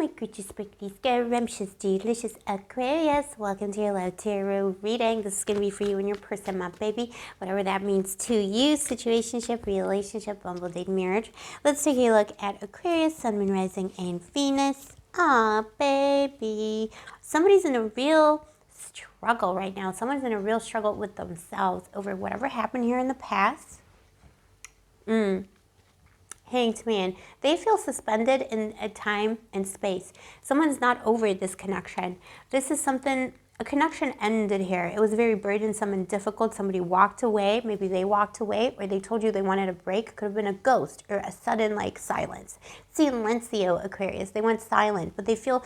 my gorgeous, sparkly, scrumptious, delicious Aquarius. Welcome to your Love Tarot reading. This is going to be for you and your person, my baby. Whatever that means to you. Situationship, relationship, bumble, date, marriage. Let's take a look at Aquarius, Sun, Moon, Rising, and Venus. Ah, baby. Somebody's in a real struggle right now. Someone's in a real struggle with themselves over whatever happened here in the past. Hanged Man. They feel suspended in a time and space. Someone's not over this connection. This is something, a connection ended here. It was very burdensome and difficult. Somebody walked away. Maybe they walked away, or they told you they wanted a break. Could have been a ghost or a sudden like silence. Silencio, Aquarius. They went silent, but they feel,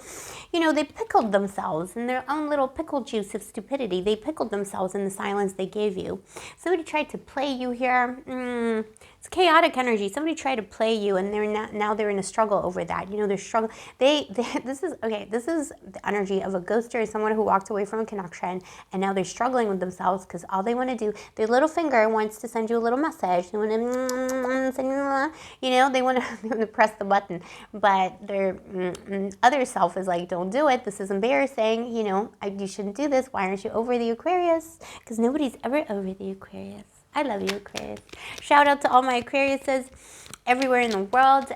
you know, they pickled themselves in their own little pickle juice of stupidity. They pickled themselves in the silence they gave you. Somebody tried to play you here. It's chaotic energy. Somebody tried to play you, and they're now they're in a struggle over that. You know, they're struggling. This is the energy of a ghoster, someone who walked away from a connection, and now they're struggling with themselves because all they want to do, their little finger wants to send you a little message. They want to send you know, they want to press the button, but their other self is like, don't do it. This is embarrassing. You know, you shouldn't do this. Why aren't you over the Aquarius? Because nobody's ever over the Aquarius. I love you, Aquarius. Shout out to all my Aquariuses everywhere in the world.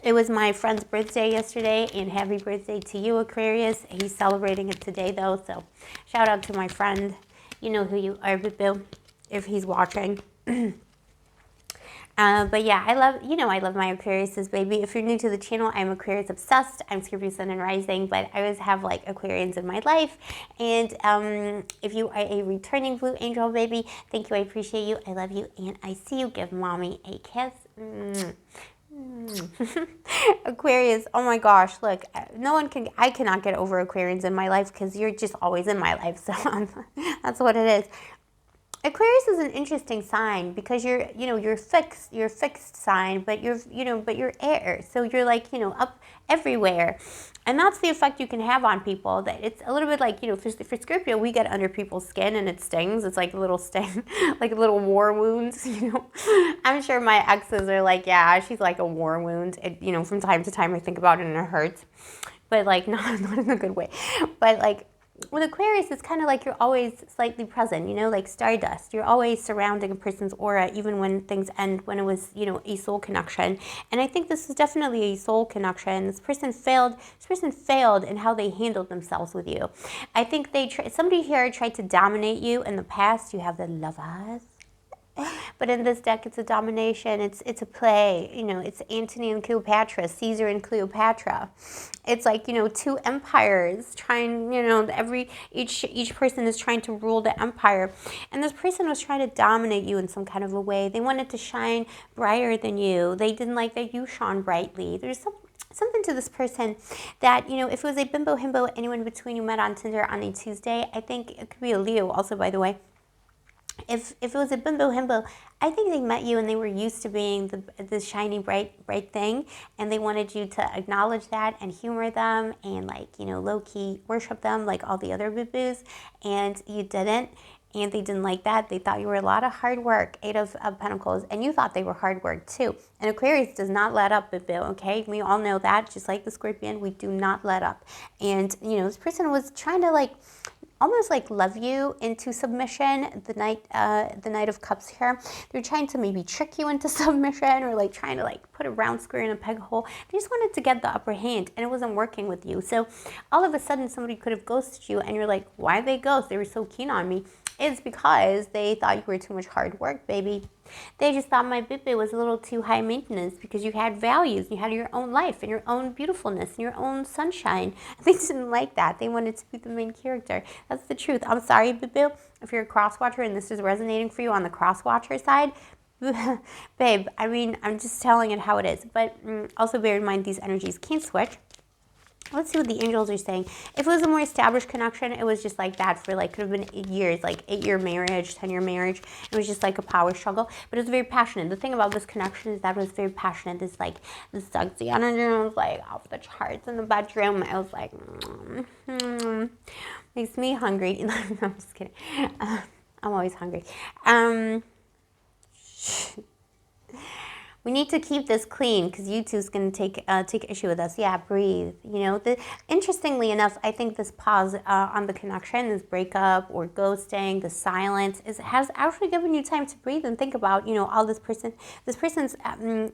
It was my friend's birthday yesterday, and happy birthday to you, Aquarius. He's celebrating it today, though, so shout out to my friend. You know who you are, Boo, if he's watching. But yeah, I love my Aquariuses, baby. If you're new to the channel, I'm Aquarius obsessed. I'm Scorpio Sun and Rising, but I always have like Aquarians in my life. And if you are a returning Blue Angel, baby, thank you. I appreciate you. I love you, and I see you. Give mommy a kiss. Aquarius, oh my gosh, look, I cannot get over Aquarians in my life because you're just always in my life. So that's what it is. Aquarius is an interesting sign because you're fixed sign, but you're air. So you're like, up everywhere. And that's the effect you can have on people. That it's a little bit like, for Scorpio, we get under people's skin and it stings. It's like a little sting, like little war wounds, I'm sure my exes are like, yeah, she's like a war wound. It, from time to time I think about it and it hurts. But like, not in a good way. But like, with Aquarius, it's kind of like you're always slightly present, like stardust. You're always surrounding a person's aura, even when things end, when it was, a soul connection. And I think this is definitely a soul connection. This person failed in how they handled themselves with you. I think somebody here tried to dominate you in the past. You have the Lovers. But in this deck, it's a domination. It's a play. It's Antony and Cleopatra, Caesar and Cleopatra. It's like, two empires trying, each person is trying to rule the empire. And this person was trying to dominate you in some kind of a way. They wanted to shine brighter than you. They didn't like that you shone brightly. There's something to this person that, if it was a bimbo, himbo, anyone between you met on Tinder on a Tuesday, I think it could be a Leo also, by the way. If it was a bimbo himbo, I think they met you and they were used to being the shiny, bright thing, and they wanted you to acknowledge that and humor them and, like, low-key worship them like all the other boo-boos, and you didn't, and they didn't like that. They thought you were a lot of hard work, Eight of Pentacles, and you thought they were hard work too. And Aquarius does not let up, boo-boo, okay? We all know that, just like the Scorpion, we do not let up. And, this person was trying to, like, almost like love you into submission. The Knight of Cups here. They're trying to maybe trick you into submission, or like trying to like put a round square in a peg hole. They just wanted to get the upper hand, and it wasn't working with you. So all of a sudden somebody could have ghosted you, and you're like, why'd they ghost? They were so keen on me. It's because they thought you were too much hard work, baby. They just thought my baby was a little too high maintenance because you had values. You had your own life and your own beautifulness and your own sunshine. They didn't like that. They wanted to be the main character. That's the truth. I'm sorry, boo-boo, if you're a cross-watcher and this is resonating for you on the cross-watcher side. Babe, I mean, I'm just telling it how it is. But also bear in mind, these energies can switch. Let's see what the angels are saying. If it was a more established connection, it was just like that for like, could have been 8 years, like 8-year marriage, 10-year marriage. It was just like a power struggle, but it was very passionate. The thing about this connection is that it was very passionate. This like, the sexy energy was like off the charts in the bedroom. I was like, makes me hungry. No, I'm just kidding. I'm always hungry. We need to keep this clean because YouTube's going to take issue with us. Yeah, breathe. You know, interestingly enough, I think this pause on the connection, this breakup or ghosting, the silence, has actually given you time to breathe and think about, you know, all this person's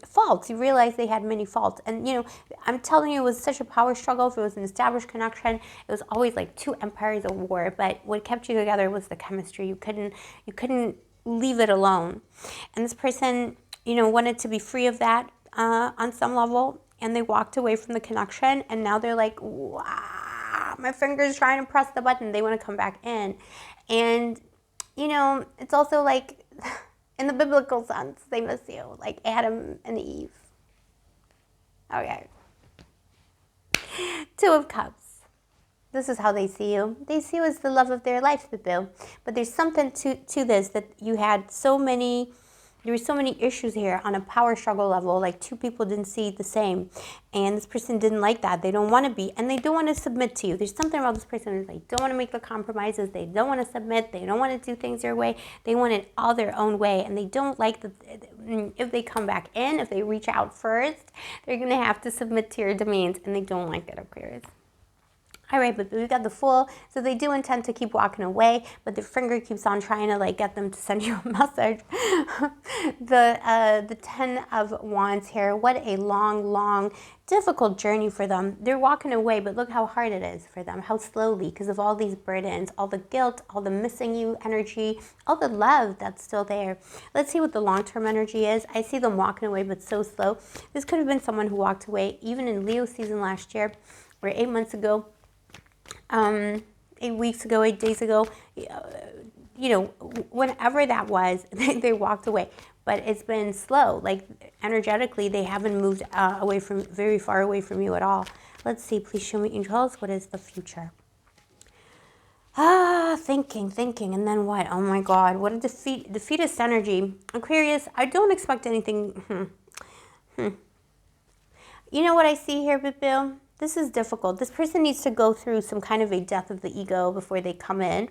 faults. You realize they had many faults, and you know, I'm telling you, it was such a power struggle. If it was an established connection, it was always like two empires at war. But what kept you together was the chemistry. You couldn't leave it alone, and this person, you know, wanted to be free of that on some level, and they walked away from the connection, and now they're like, wow, my finger's trying to press the button. They want to come back in. And, you know, it's also like, in the biblical sense, they miss you, like Adam and Eve. Okay. Two of Cups. This is how they see you. They see you as the love of their life, boo. But there's something to this, that you had there were so many issues here on a power struggle level, like two people didn't see the same, and this person didn't like that. They don't want to be, and they don't want to submit to you. There's something about this person who's like, don't want to make the compromises, they don't want to submit, they don't want to do things their way, they want it all their own way, and they don't like if they come back in, if they reach out first, they're going to have to submit to your demands, and they don't like it, Aquarius. All right, but we got the Fool, so they do intend to keep walking away, but their finger keeps on trying to like get them to send you a message. The Ten of Wands here, what a long, difficult journey for them. They're walking away, but look how hard it is for them, how slowly, because of all these burdens, all the guilt, all the missing you energy, all the love that's still there. Let's see what the long-term energy is. I see them walking away, but so slow. This could have been someone who walked away even in Leo season last year, or 8 months ago. 8 weeks ago, 8 days ago, you know, whenever that was, they walked away. But it's been slow. Like, energetically, they haven't moved very far away from you at all. Let's see. Please show me, angels. What is the future? Thinking. And then what? Oh, my God. What a defeatist energy. Aquarius, I don't expect anything. You know what I see here, Bill? This is difficult. This person needs to go through some kind of a death of the ego before they come in.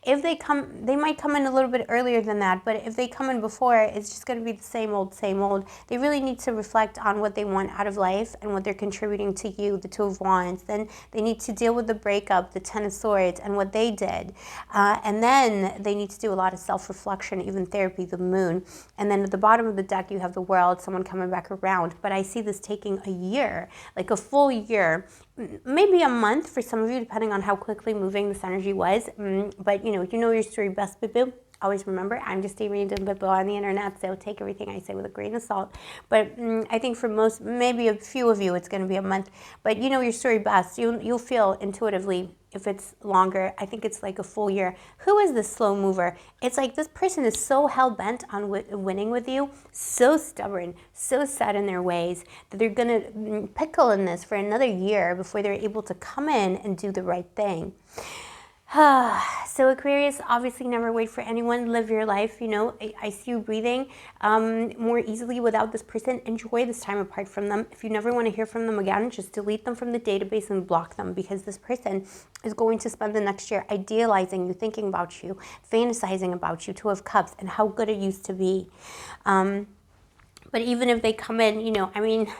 If they come, they might come in a little bit earlier than that, but if they come in before, it's just going to be the same old, same old. They really need to reflect on what they want out of life and what they're contributing to you, the Two of Wands. Then they need to deal with the breakup, the Ten of Swords, and what they did. And then they need to do a lot of self-reflection, even therapy, the Moon. And then at the bottom of the deck, you have the World, someone coming back around. But I see this taking a year, like a full year, maybe a month for some of you, depending on how quickly moving this energy was. But you know your story best, boo. Always remember, I'm just a random boo on the internet, so take everything I say with a grain of salt. But I think for most, maybe a few of you, it's going to be a month. But you know your story best. You'll feel intuitively if it's longer. I think it's like a full year. Who is this slow mover? It's like this person is so hell-bent on winning with you, so stubborn, so set in their ways, that they're going to pickle in this for another year before they're able to come in and do the right thing. So Aquarius, obviously never wait for anyone. Live your life. You know, I see you breathing more easily without this person. Enjoy this time apart from them. If you never want to hear from them again, just delete them from the database and block them, because this person is going to spend the next year idealizing you, thinking about you, fantasizing about you, Two of Cups, and how good it used to be. But even if they come in, you know, I mean,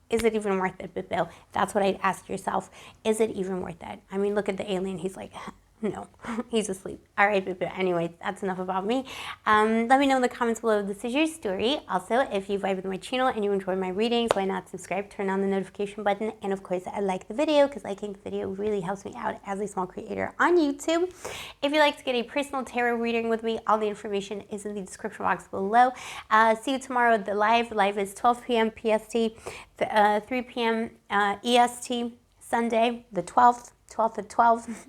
is it even worth it, Bill? That's what I'd ask yourself. Is it even worth it? I mean, look at the alien. He's like, no, he's asleep. All right, but anyway, that's enough about me. Let me know in the comments below, this is your story. Also, if you vibe with my channel and you enjoy my readings, why not subscribe, turn on the notification button, and of course, I like the video, because liking the video really helps me out as a small creator on YouTube. If you'd like to get a personal tarot reading with me, all the information is in the description box below. See you tomorrow at the live. The live is 12 p.m. PST, 3 p.m. EST, Sunday, the 12th at 12,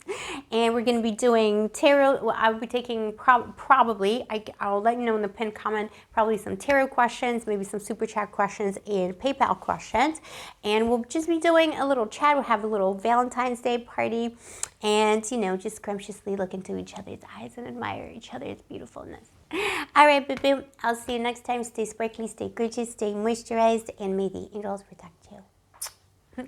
and we're going to be doing tarot. Well, I'll be taking probably, I'll let you know in the pinned comment, probably some tarot questions, maybe some super chat questions, and PayPal questions, and we'll just be doing a little chat. We'll have a little Valentine's Day party, and you know, just scrumptiously look into each other's eyes and admire each other's beautifulness. All right, boo, I'll see you next time. Stay sparkly, stay gorgeous, stay moisturized, and may the angels protect you.